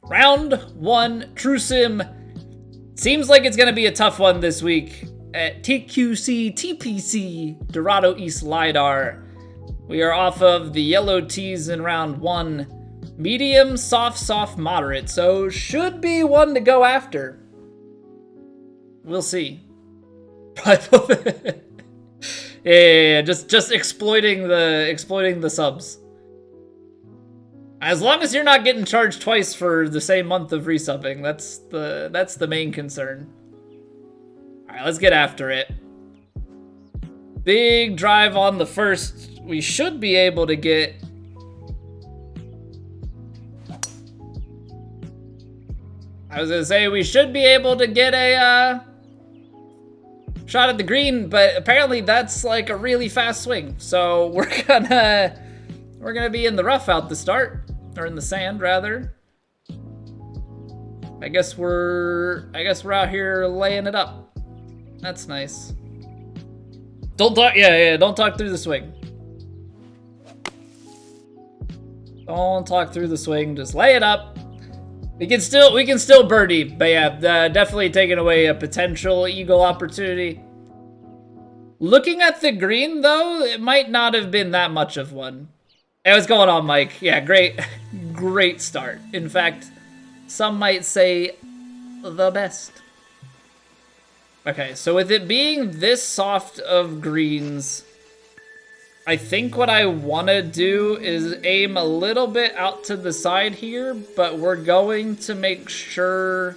Round 1 True Sim. Seems like it's going to be a tough one this week at TQC TPC Dorado East LiDAR. We are off of the yellow tees in round 1. Medium, soft, moderate. So should be one to go after. We'll see. Yeah, just exploiting the subs. As long as you're not getting charged twice for the same month of resubbing, that's the main concern. All right, let's get after it. Big drive on the first. We should be able to get. I was gonna say we should be able to get a shot at the green, but apparently that's like a really fast swing. So we're gonna be in the rough out the start. Or in the sand, rather. I guess we're out here laying it up. That's nice. Don't talk. Yeah. Don't talk through the swing. Don't talk through the swing. Just lay it up. We can still birdie, but yeah, definitely taking away a potential eagle opportunity. Looking at the green though, it might not have been that much of one. Hey, what's going on, Mike? Yeah, great start. In fact, some might say the best. Okay, so with it being this soft of greens, I think what I want to do is aim a little bit out to the side here, but we're going to make sure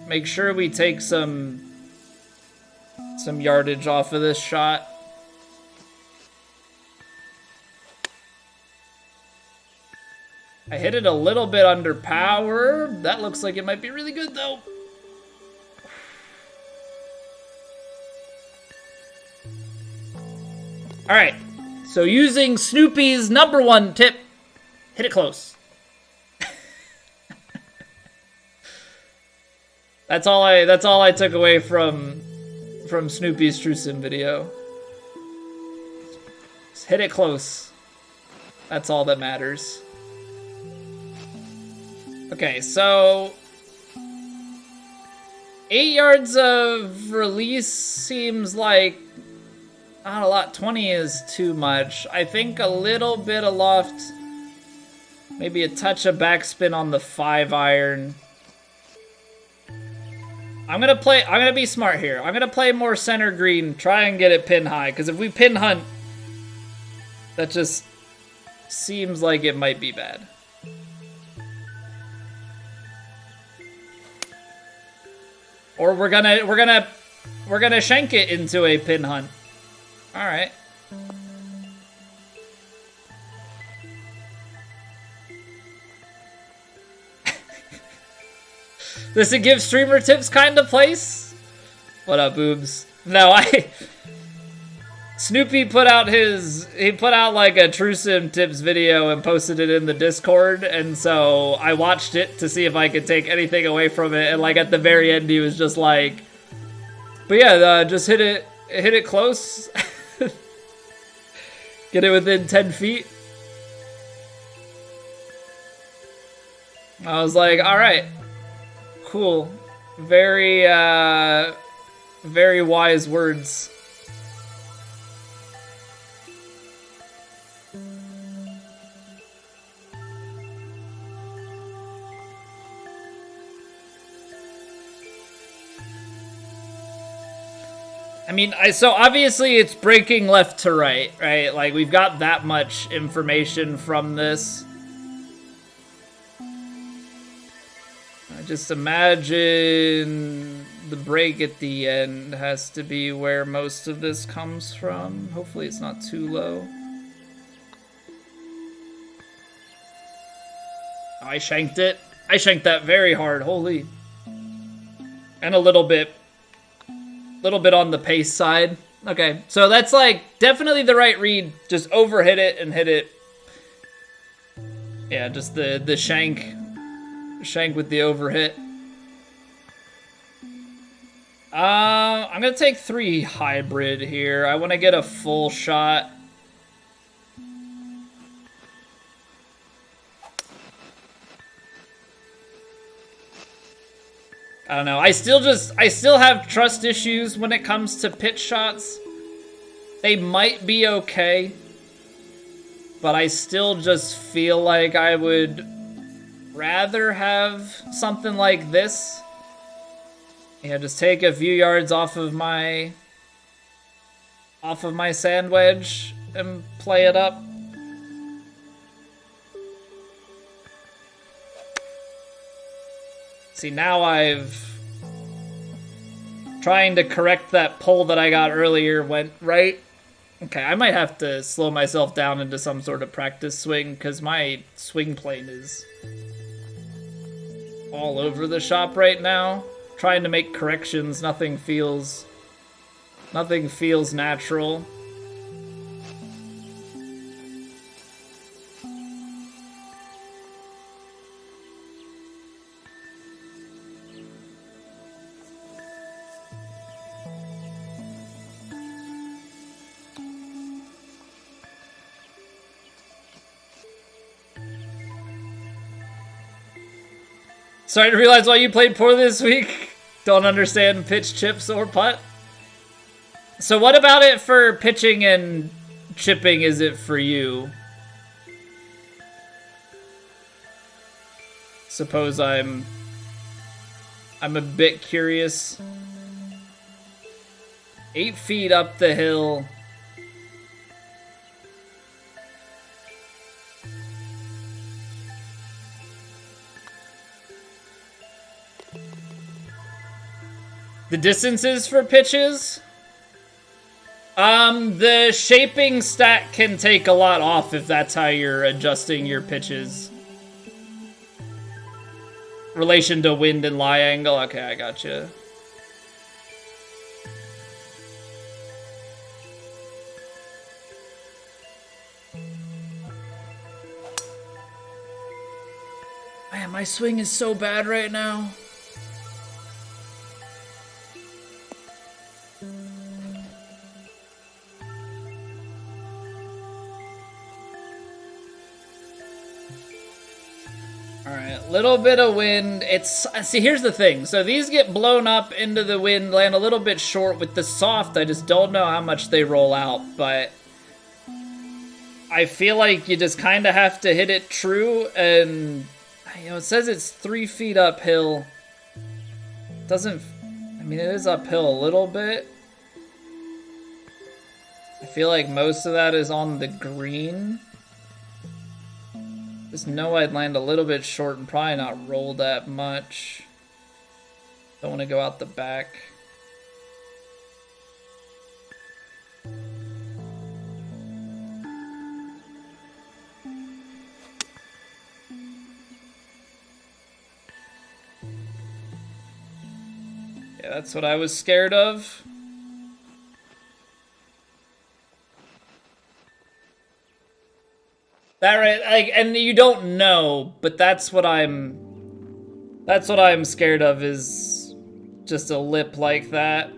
we take some yardage off of this shot. I hit it a little bit under power. That looks like it might be really good, though. All right. So using Snoopy's #1 tip, hit it close. That's all I took away from Snoopy's True Sim video. Just hit it close. That's all that matters. Okay, so 8 yards of release seems like not a lot. 20 is too much. I think a little bit of loft, maybe a touch of backspin on the 5-iron. I'm gonna be smart here. I'm gonna play more center green, try and get it pin high, because if we pin hunt, that just seems like it might be bad. Or we're gonna shank it into a pin hunt. All right. This a give streamer tips kind of place? What up, boobs? No, Snoopy put out like a True Sim tips video and posted it in the Discord, and so I watched it to see if I could take anything away from it, and like at the very end he was just like, but yeah, just hit it close. Get it within 10 feet. I was like, all right, cool. Very wise words. I mean, so obviously it's breaking left to right? Like, we've got that much information from this. I just imagine the break at the end has to be where most of this comes from. Hopefully it's not too low. Oh, I shanked it. I shanked that very hard, holy. And a little bit on the pace side. Okay, so that's like definitely the right read. Just overhit it and hit it. Yeah, just the shank with the overhit. I'm gonna take 3 hybrid here. I want to get a full shot. I don't know. I still have trust issues when it comes to pitch shots. They might be okay, but I still just feel like I would rather have something like this. Yeah, just take a few yards off of my sand wedge and play it up. See, now trying to correct that pull that I got earlier went right. Okay, I might have to slow myself down into some sort of practice swing because my swing plane is all over the shop right now. Trying to make corrections, nothing feels natural. Starting to realize why you played poor this week. Don't understand pitch, chips, or putt. So what about it for pitching and chipping is it for you? Suppose I'm a bit curious. 8 feet up the hill. The distances for pitches? The shaping stat can take a lot off if that's how you're adjusting your pitches. Relation to wind and lie angle? Okay, I gotcha. Man, my swing is so bad right now. Alright, little bit of wind. See, here's the thing. So these get blown up into the wind, land a little bit short. With the soft, I just don't know how much they roll out, but I feel like you just kind of have to hit it true, and it says it's 3 feet uphill. Doesn't, I mean, it is uphill a little bit. I feel like most of that is on the green. Just know I'd land a little bit short and probably not roll that much. Don't want to go out the back. Yeah, that's what I was scared of. That right, like, and you don't know, but that's what I'm scared of, is just a lip like that.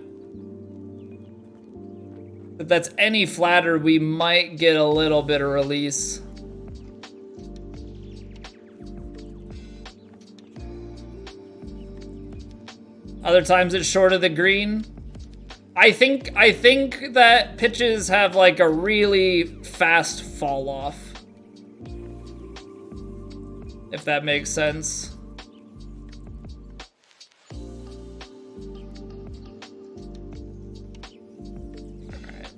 If that's any flatter, we might get a little bit of release. Other times it's short of the green. I think that pitches have like a really fast fall off. If that makes sense. Alright.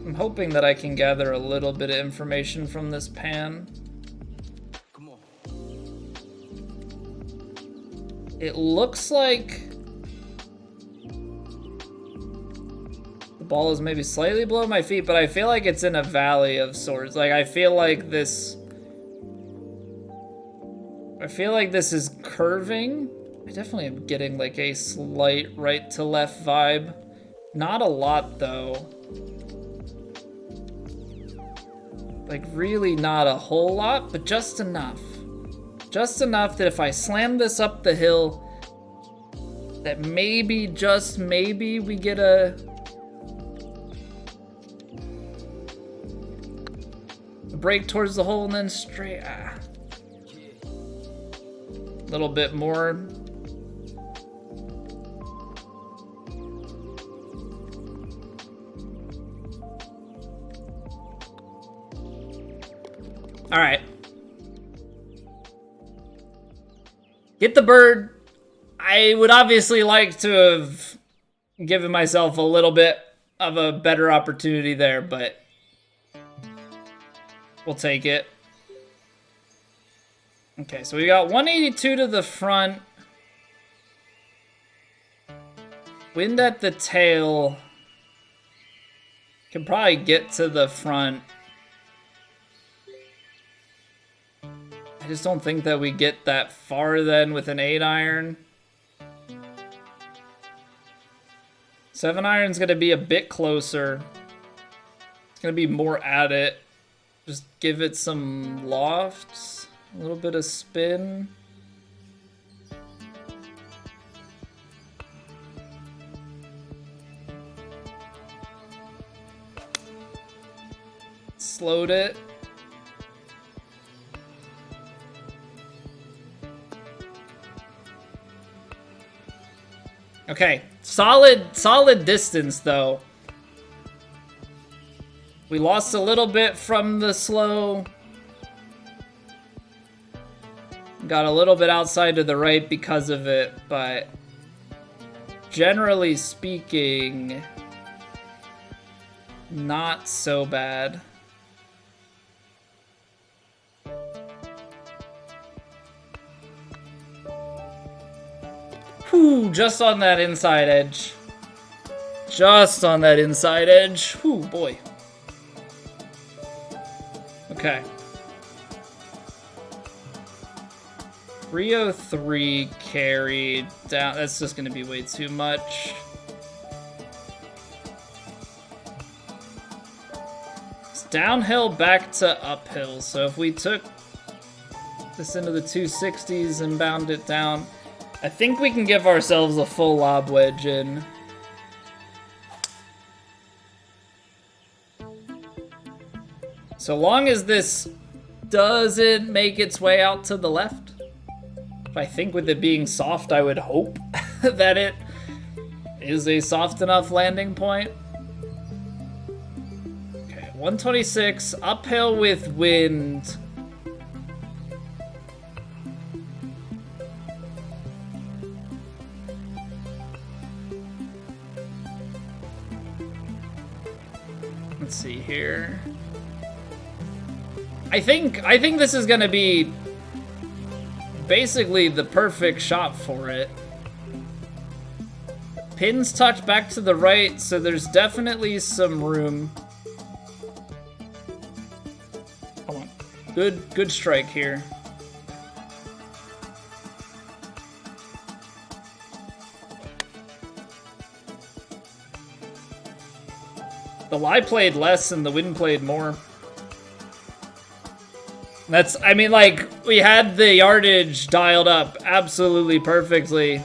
I'm hoping that I can gather a little bit of information from this pan. Come on. It looks like the ball is maybe slightly below my feet, but I feel like it's in a valley of sorts. Like, I feel like this is curving. I definitely am getting like a slight right to left vibe. Not a lot though. Like really not a whole lot, but just enough. Just enough that if I slam this up the hill, that maybe, just maybe, we get a break towards the hole and then straight. Little bit more. All right. Get the bird. I would obviously like to have given myself a little bit of a better opportunity there, but we'll take it. Okay, so we got 182 to the front. Wind at the tail. Can probably get to the front. I just don't think that we get that far then with an 8-iron. 7-iron's gonna be a bit closer. It's gonna be more at it. Just give it some loft, a little bit of spin. Slowed it. Okay, solid distance though. We lost a little bit from the slow. Got a little bit outside to the right because of it, but generally speaking, not so bad. Whew, just on that inside edge. Just on that inside edge. Whew, boy. Okay. 303 carried down. That's just going to be way too much. It's downhill back to uphill. So if we took this into the 260s and bound it down, I think we can give ourselves a full lob wedge in. So long as this doesn't make its way out to the left. I think with it being soft, I would hope that it is a soft enough landing point. Okay, 126, uphill with wind. Let's see here. I think this is gonna be basically the perfect shot for it. Pins touch back to the right, so there's definitely some room. Come on. Good strike here. The lie played less and the wind played more. That's, I mean, like, we had the yardage dialed up absolutely perfectly.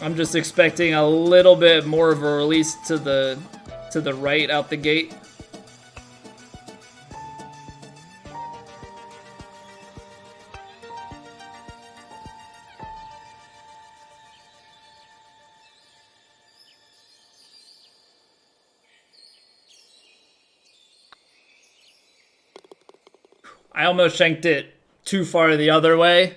I'm just expecting a little bit more of a release to the right out the gate. I almost shanked it too far the other way.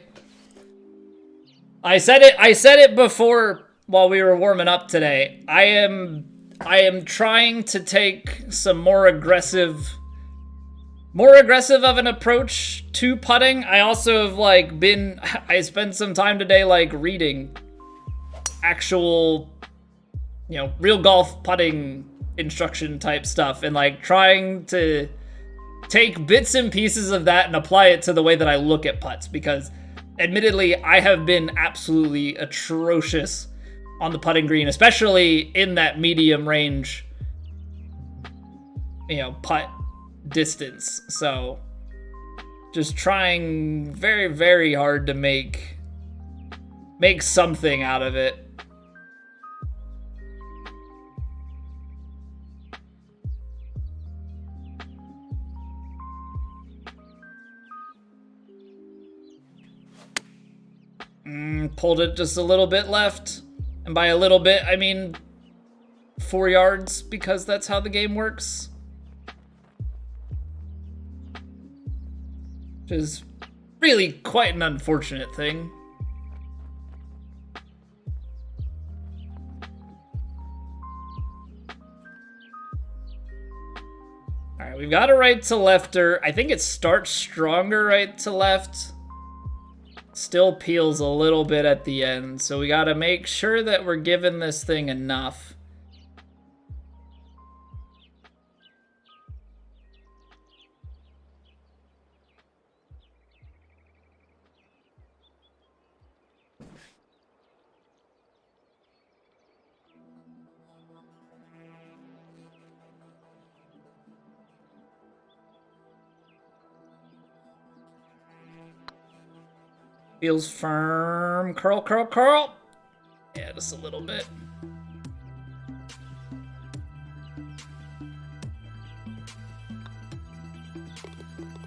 I said it before while we were warming up today. I am trying to take some more aggressive of an approach to putting. I also have I spent some time today reading actual, real golf putting instruction type stuff and trying to take bits and pieces of that and apply it to the way that I look at putts, because admittedly I have been absolutely atrocious on the putting green, especially in that medium range, putt distance. So just trying very, very hard to make something out of it. Pulled it just a little bit left. And by a little bit, I mean 4 yards, because that's how the game works. which is really quite an unfortunate thing. All right, we've got a right to lefter. I think it starts stronger right to left. Still peels a little bit at the end, so we got to make sure that we're giving this thing enough. Feels firm. Curl, curl, curl. Yeah, just a little bit.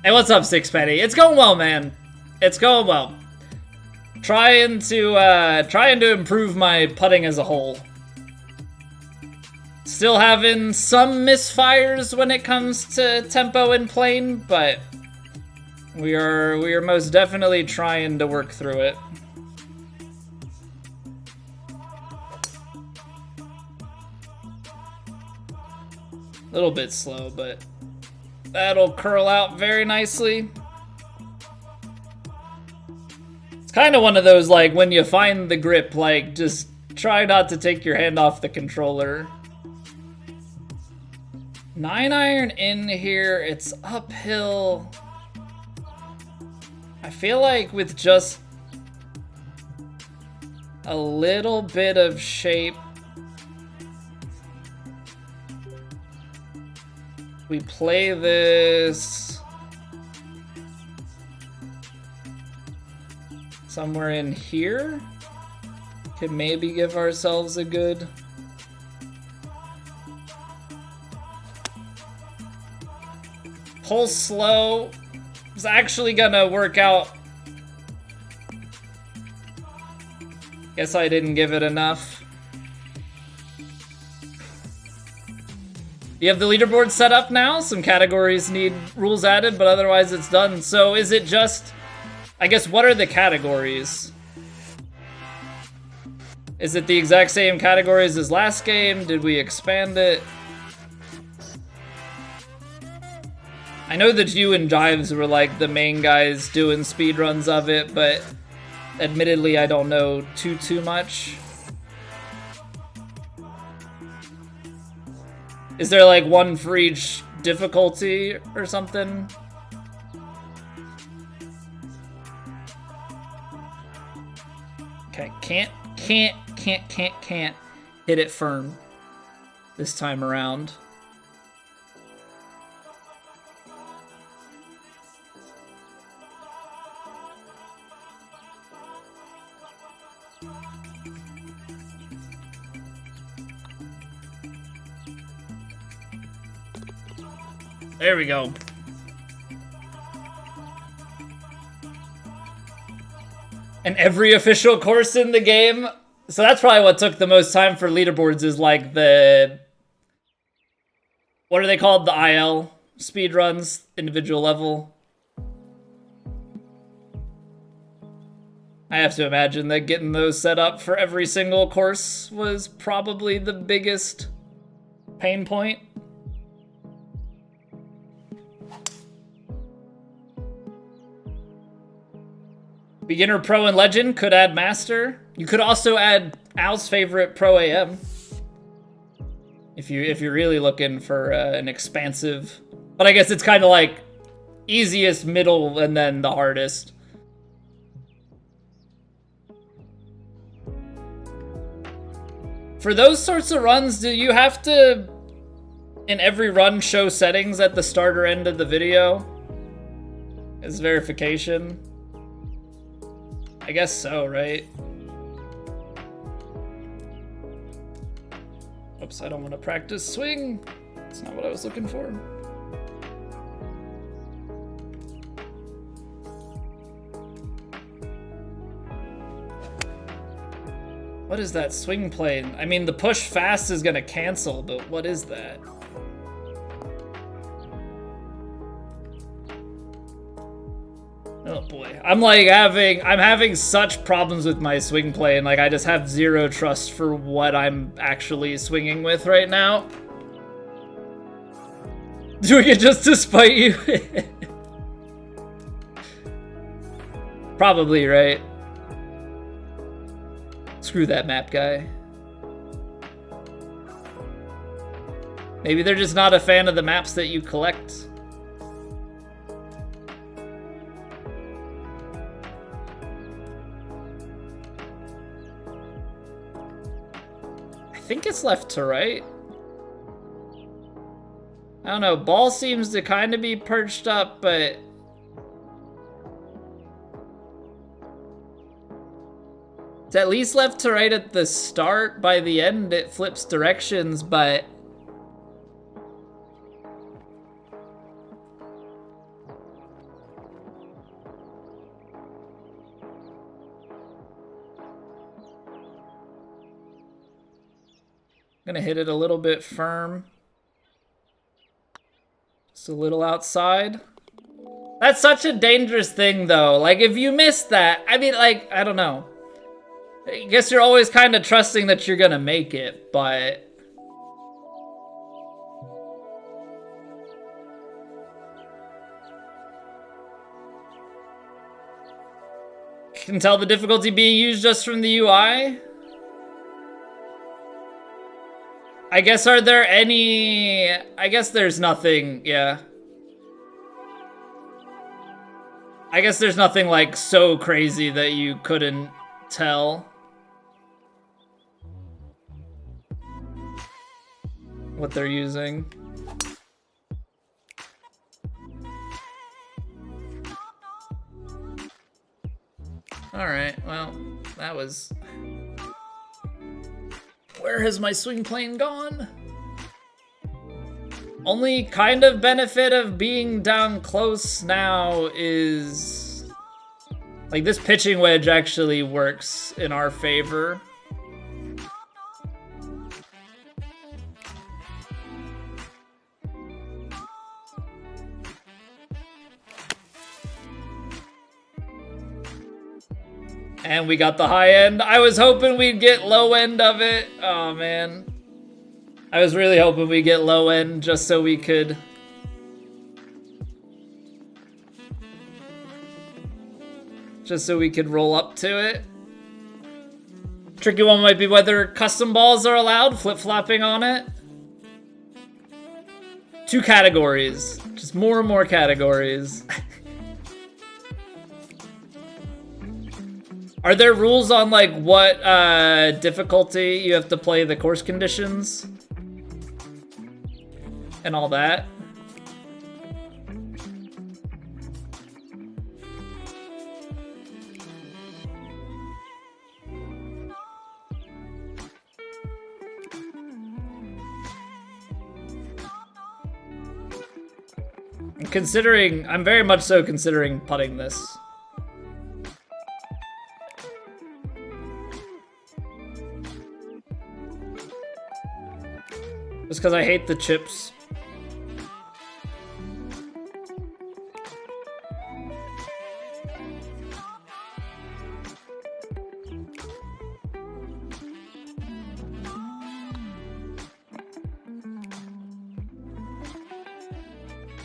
Hey, what's up, Sixpenny? It's going well, man. It's going well. Trying to improve my putting as a whole. Still having some misfires when it comes to tempo and plane, but we are most definitely trying to work through it. A little bit slow, but that'll curl out very nicely. It's kind of one of those, like, when you find the grip, like, just try not to take your hand off the controller. 9-iron in here, it's uphill. I feel like with just a little bit of shape, we play this somewhere in here, could maybe give ourselves a good pull slow. It's actually gonna work out. Guess I didn't give it enough. You have the leaderboard set up now. Some categories need rules added, but otherwise it's done. So is it just, I guess, what are the categories? Is it the exact same categories as last game? Did we expand it? I know that you and Jives were like the main guys doing speedruns of it, but admittedly I don't know too much. Is there like one for each difficulty or something? Okay, can't hit it firm this time around. There we go. And every official course in the game. So that's probably what took the most time for leaderboards, is like the, what are they called? The IL speedruns, individual level. I have to imagine that getting those set up for every single course was probably the biggest pain point. Beginner, Pro, and Legend could add Master. You could also add Al's favorite Pro AM. If you're really looking for an expansive, but I guess it's kind of like easiest, middle, and then the hardest. For those sorts of runs, do you have to, in every run, show settings at the start or end of the video as verification? I guess so, right? Oops, I don't want to practice swing. That's not what I was looking for. What is that swing plane? I mean, the push fast is gonna cancel, but what is that? I'm like I'm having such problems with my swing play, and like I just have zero trust for what I'm actually swinging with right now. Doing it just to spite you. Probably, right? Screw that map guy. Maybe they're just not a fan of the maps that you collect. I think it's left to right. I don't know, ball seems to kind of be perched up, but... it's at least left to right at the start. By the end, it flips directions, but... I'm gonna hit it a little bit firm. Just a little outside. That's such a dangerous thing, though. Like, if you miss that, I mean, like, I don't know. I guess you're always kind of trusting that you're gonna make it, but... can tell the difficulty being used just from the UI? I guess, are there any... I guess there's nothing, yeah. I guess there's nothing, like, so crazy that you couldn't tell what they're using. Alright, well, that was... where has my swing plane gone? Only kind of benefit of being down close now is... like, this pitching wedge actually works in our favor. And we got the high end. I was hoping we'd get low end of it. Oh, man. I was really hoping we'd get low end just so we could... just so we could roll up to it. Tricky one might be whether custom balls are allowed, flip-flopping on it. 2 categories. Just more and more categories. Are there rules on, like, what difficulty you have to play the course conditions? And all that? I'm very much so considering putting this. Just because I hate the chips.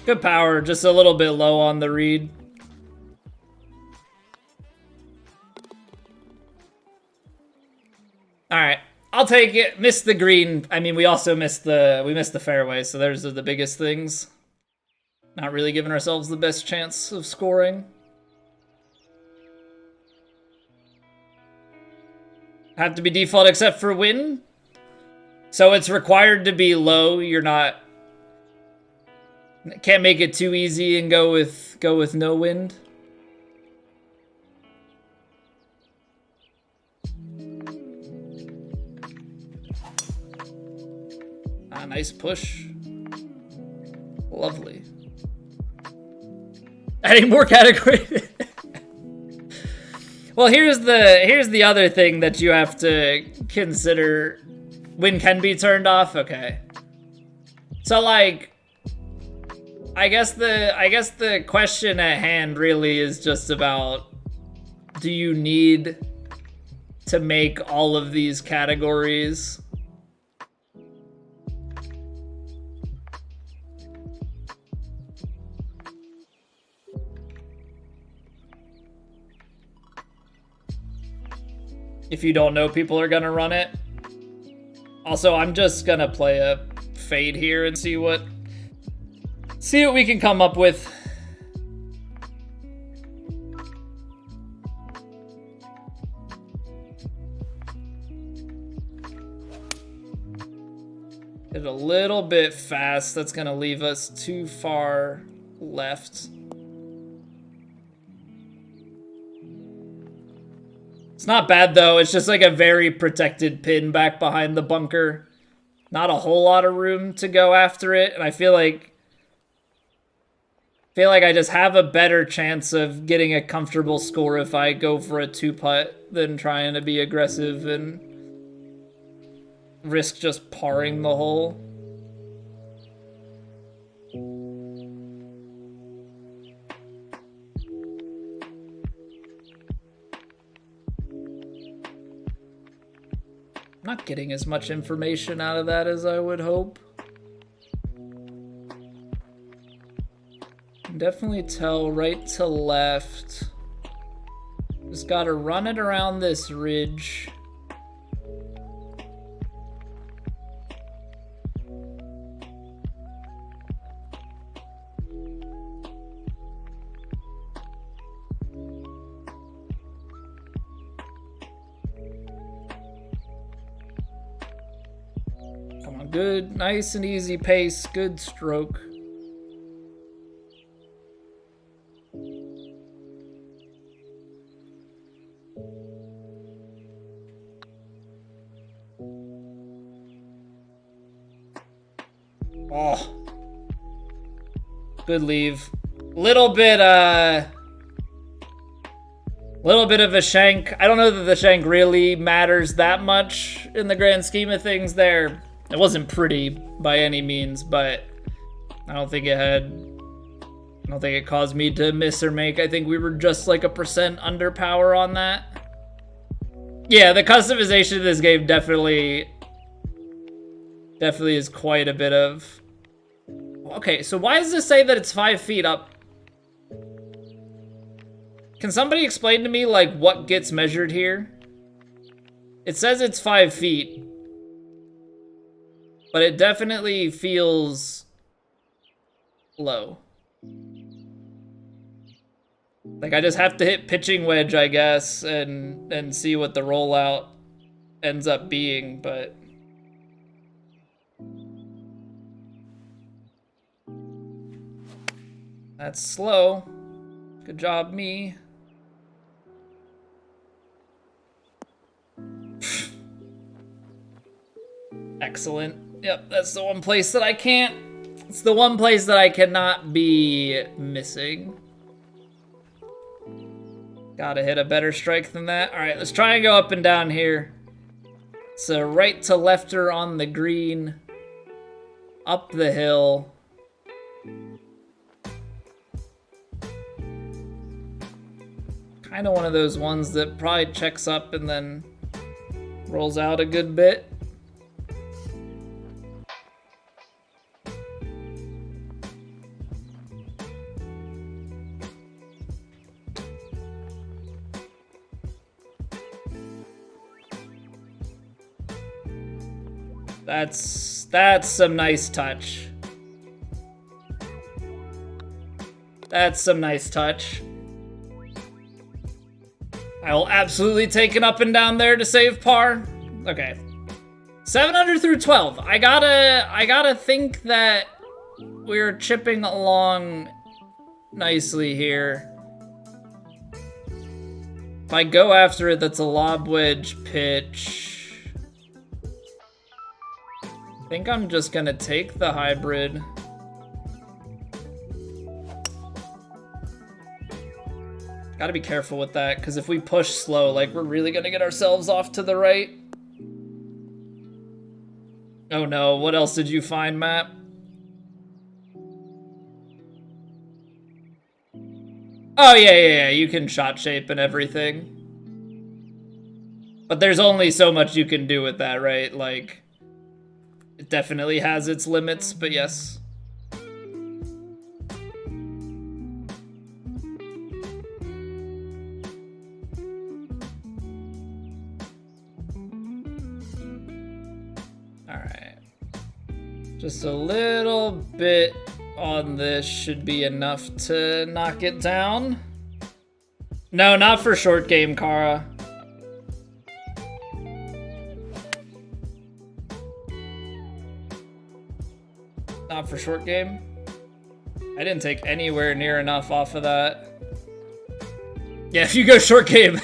Good power, just a little bit low on the read. All right. I'll take it. Missed the green. I mean, we also missed the fairway, so those are the biggest things. Not really giving ourselves the best chance of scoring. Have to be default except for wind. So it's required to be low. You're not... can't make it too easy and go with no wind. Ah, nice push. Lovely. Adding more categories. Well, here's the other thing that you have to consider. Wind can be turned off. Okay. So like, I guess the question at hand really is just about, do you need to make all of these categories? If you don't know people are gonna run it. Also, I'm just gonna play a fade here and see what we can come up with. Get a little bit fast. That's gonna leave us too far left. It's not bad though. It's just like a very protected pin back behind the bunker. Not a whole lot of room to go after it, and I feel like I just have a better chance of getting a comfortable score if I go for a 2-putt than trying to be aggressive and risk just parring the hole. I'm not getting as much information out of that as I would hope. Can definitely tell right to left. Just gotta run it around this ridge. Good, nice and easy pace, good stroke. Oh. Good leave. Little bit of a shank. I don't know that the shank really matters that much in the grand scheme of things there. It wasn't pretty by any means, but I don't think it caused me to miss or make. I think we were just like 1% under power on that. Yeah, the customization of this game definitely is quite a bit of... Okay, so why does this say that it's 5 feet up? Can somebody explain to me, like, what gets measured here? It says it's 5 feet. But it definitely feels low. Like, I just have to hit pitching wedge, I guess, and see what the rollout ends up being, but... That's slow. Good job, me. Excellent. Yep, that's the one place that I can't... It's the one place that I cannot be missing. Gotta hit a better strike than that. Alright, let's try and go up and down here. It's a right to lefter on the green. Up the hill. Kind of one of those ones that probably checks up and then rolls out a good bit. That's some nice touch. That's some nice touch. I will absolutely take it up and down there to save par. Okay. 7 under through 12. I gotta think that we're chipping along nicely here. If I go after it, that's a lob wedge pitch. I think I'm just gonna take the hybrid. Gotta be careful with that, because if we push slow, like, we're really gonna get ourselves off to the right. Oh no, what else did you find, Matt? Oh, yeah, you can shot shape and everything. But there's only so much you can do with that, right? Like, it definitely has its limits, but yes. Alright. Just a little bit on this should be enough to knock it down. No, not for short game, Kara. Not for short game. I didn't take anywhere near enough off of that. Yeah, if you go short game,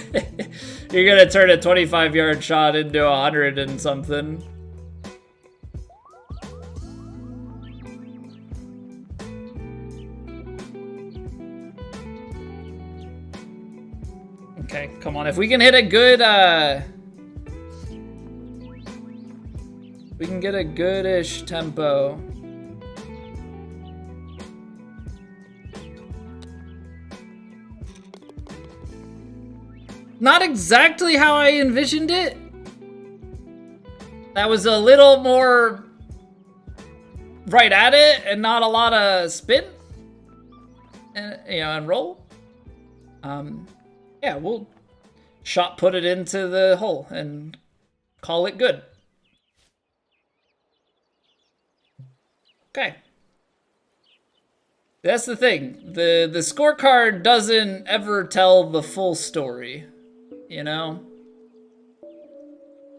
you're gonna turn a 25-yard shot into 100 and something. Okay, come on. If we can hit a good, we can get a good-ish tempo. Not exactly how I envisioned it. That was a little more right at it and not a lot of spin. And, you know, and roll. Yeah, we'll shot put it into the hole and call it good. Okay. That's the thing. The scorecard doesn't ever tell the full story, you know?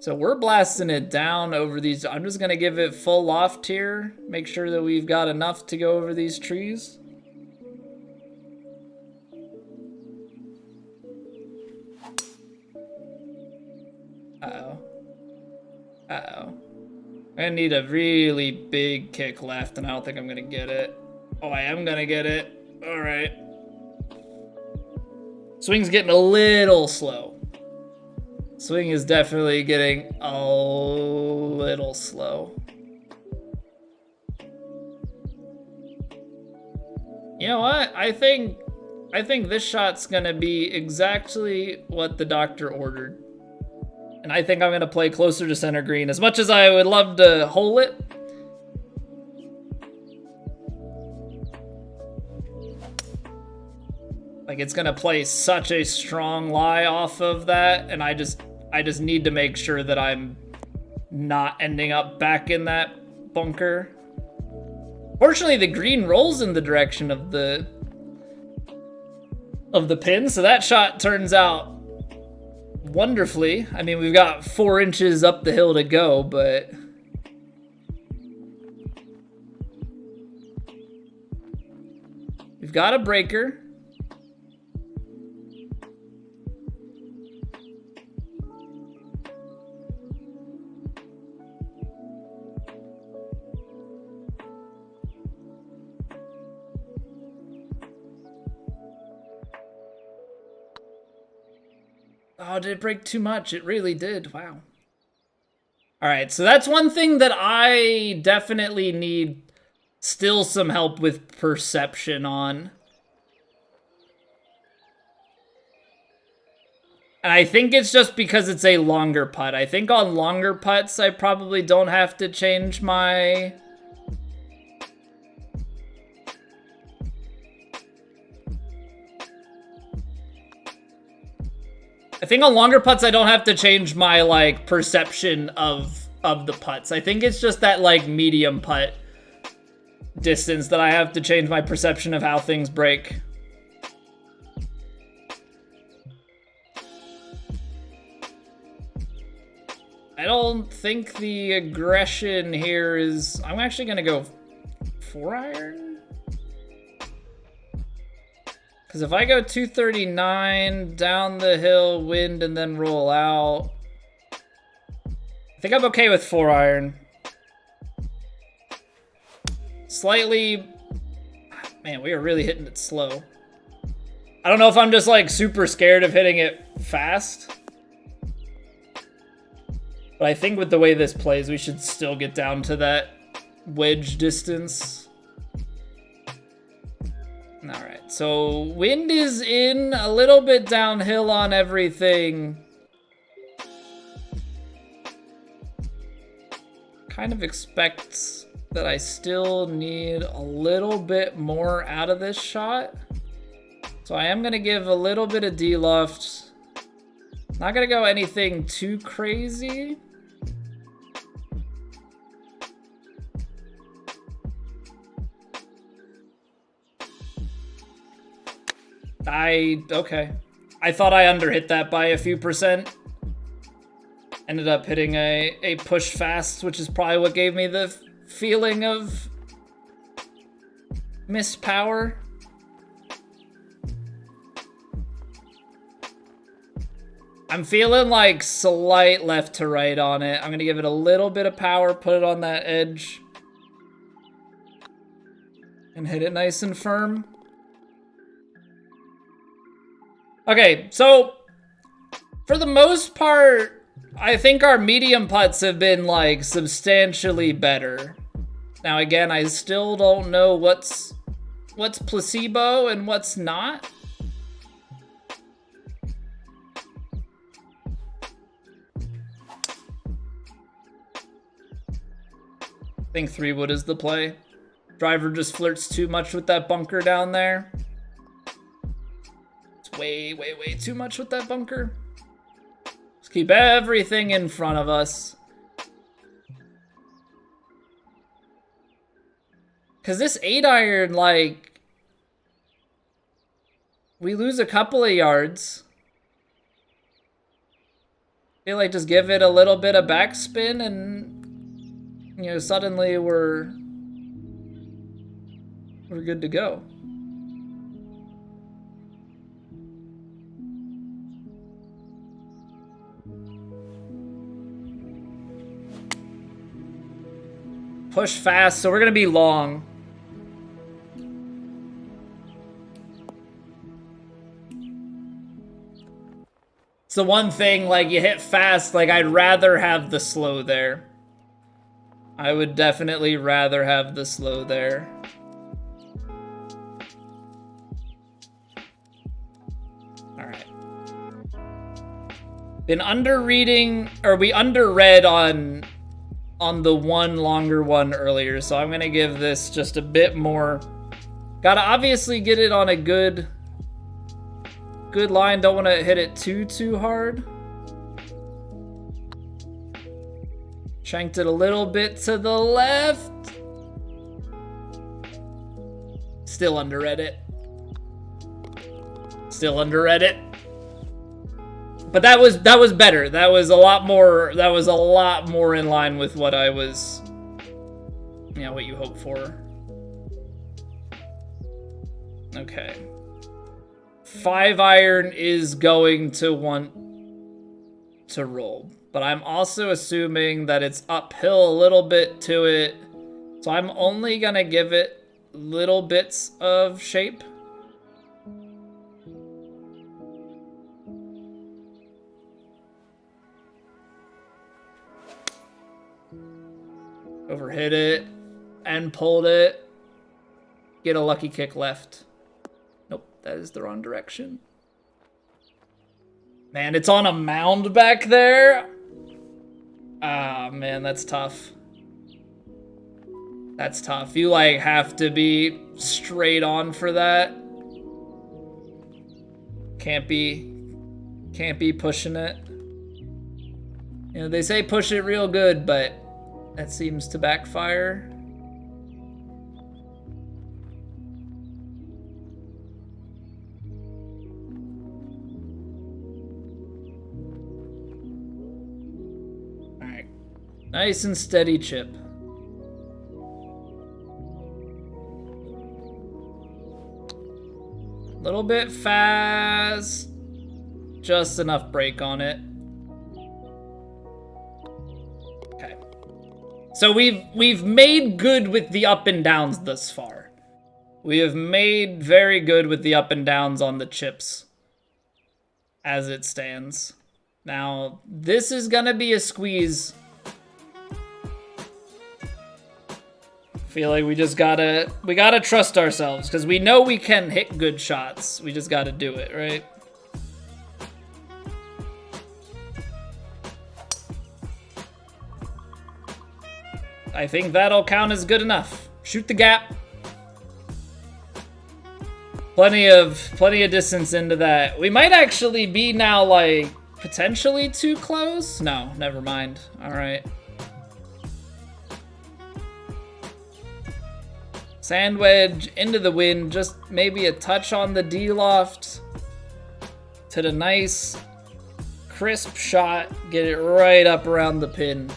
So we're blasting it down over these. I'm just gonna give it full loft here. Make sure that we've got enough to go over these trees. Uh-oh. Uh-oh. I'm gonna need a really big kick left, and I don't think I'm gonna get it. Oh, I am gonna get it. All right. Swing's getting a little slow. Swing is definitely getting a little slow. You know what? I think this shot's gonna be exactly what the doctor ordered. And I think I'm gonna play closer to center green. As much as I would love to hole it, like, it's gonna play such a strong lie off of that, and I just need to make sure that I'm not ending up back in that bunker. Fortunately, the green rolls in the direction of the pin, so that shot turns out wonderfully. I mean, we've got 4 inches up the hill to go, but we've got a breaker. Oh, did it break too much? It really did. Wow. All right, so that's one thing that I definitely need still some help with perception on. And I think it's just because it's a longer putt. I think on longer putts, I probably don't have to change my... I think on longer putts, I don't have to change my, like, perception of the putts. I think it's just that, like, medium putt distance that I have to change my perception of how things break. I don't think the aggression here is... I'm actually going to go 4-iron? Because if I go 239, down the hill, wind, and then roll out, I think I'm okay with 4-iron. Slightly... Man, we are really hitting it slow. I don't know if I'm just, like, super scared of hitting it fast. But I think with the way this plays, we should still get down to that wedge distance. Alright, so wind is in, a little bit downhill on everything. Kind of expects that I still need a little bit more out of this shot. So I am gonna give a little bit of D-loft. Not gonna go anything too crazy. Okay. I thought I underhit that by a few percent. Ended up hitting a push fast, which is probably what gave me the feeling of missed power. I'm feeling like slight left to right on it. I'm gonna give it a little bit of power, put it on that edge, and hit it nice and firm. Okay, so for the most part, I think our medium putts have been like substantially better. Now again, I still don't know what's placebo and what's not. I think 3-wood is the play. Driver just flirts too much with that bunker down there. It's way, way, way too much with that bunker. Let's keep everything in front of us. Because this 8-iron, like, we lose a couple of yards. I feel like just give it a little bit of backspin and, you know, suddenly we're good to go. Push fast, so we're gonna be long. It's the one thing, like, you hit fast, like, I'd rather have the slow there. I would definitely rather have the slow there. Alright. Been underreading, or we underread on the one longer one earlier, so I'm gonna give this just a bit more. Gotta obviously get it on a good line. Don't want to hit it too hard. Shanked it a little bit to the left. Still underread it. Still underread it. But that was better. That was a lot more in line with what I was, you know, what you hope for. Okay. 5-iron is going to want to roll, but I'm also assuming that it's uphill a little bit to it. So I'm only gonna give it little bits of shape. Overhit it and pulled it. Get a lucky kick left. Nope, that is the wrong direction. Man, it's on a mound back there. Ah, man, that's tough. That's tough. You, like, have to be straight on for that. Can't be pushing it. You know, they say push it real good, but that seems to backfire. All right, nice and steady chip. Little bit fast, just enough break on it. Okay. So we've made good with the up and downs thus far. We have made very good with the up and downs on the chips as it stands. Now, this is gonna be a squeeze Feel like we gotta trust ourselves because we know we can hit good shots. We just gotta do it, right? I think that'll count as good enough. Shoot the gap. Plenty of distance into that. We might actually be now, like, potentially too close. No, never mind. All right. Sand wedge into the wind, just maybe a touch on the D-loft to the nice, crisp shot. Get it right up around the pin.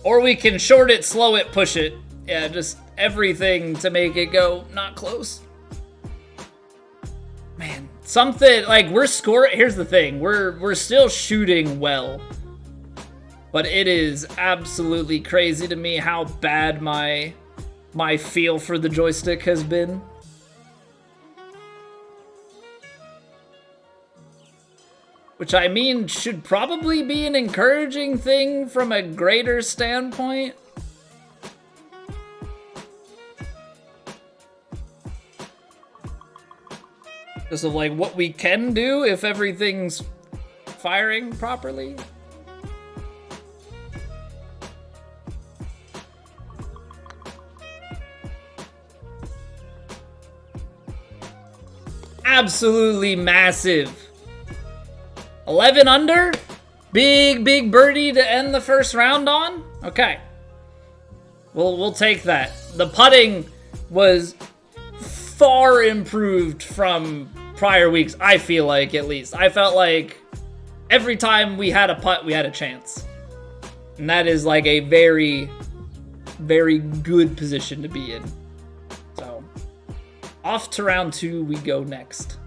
Or we can short it, slow it, push it. Yeah, just everything to make it go not close. Man, something like we're scoring. Here's the thing: we're still shooting well, but it is absolutely crazy to me how bad my feel for the joystick has been. Which I mean should probably be an encouraging thing from a greater standpoint. Just of like what we can do if everything's firing properly. Absolutely massive. 11 under? Big birdie to end the first round on? Okay. We'll take that. The putting was far improved from prior weeks, I feel like, at least. I felt like every time we had a putt, we had a chance. And that is like a very, very good position to be in. So, off to round 2 we go next.